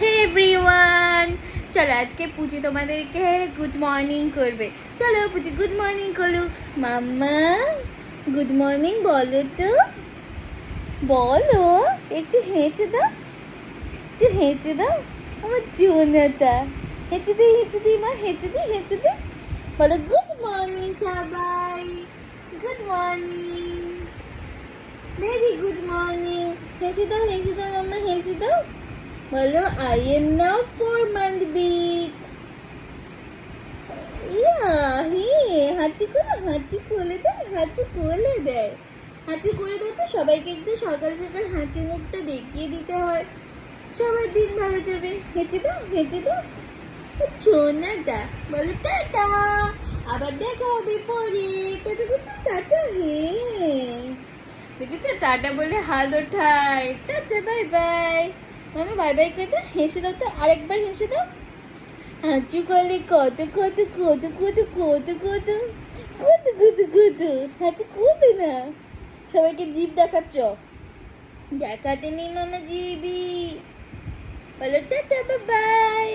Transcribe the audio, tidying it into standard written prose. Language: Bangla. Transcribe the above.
হে এভরিওয়ান, চলো আজকে পুচি তোমাদেরকে গুড মর্নিং করবে। চলো পুচি গুড মর্নিং করুক। মাম্মা গুড মর্নিং বলো তো, বলো, একটু হেঁচে দাও, একটু হেঁচে দাও আমার জোনাটা। হেঁচে দি মা, হেঁচে দি। বলো গুড মর্নিং সবাই, good morning, very good morning. হেসে দাও মাম্মা, হেসে দাও। বলো I am now 4 month big. হাঁচি খুলে দেয়, হাঁচি করে দাও তো। সবাইকে একটু সকাল সকাল হাঁচি মুখটা দেখিয়ে দিতে হয়, সবার দিন ভালো যাবে। হেঁচে দাও সোনাটা। বলো টাটা, আবার দেখা হবে পরে। টাটা দেখেছো, টাটা বলে হাত ওঠায়। Tata, bye bye. মামা বাই বাই করে দাও, হেসে দাও তো, আরেকবার হেসে দাও। হাঁচি করলে কত হাঁচি করবে না। সবাইকে জিভ দেখাচ্ছ, দেখাতে নেই মামা জিবি। বলো টাটা, বাই বাই।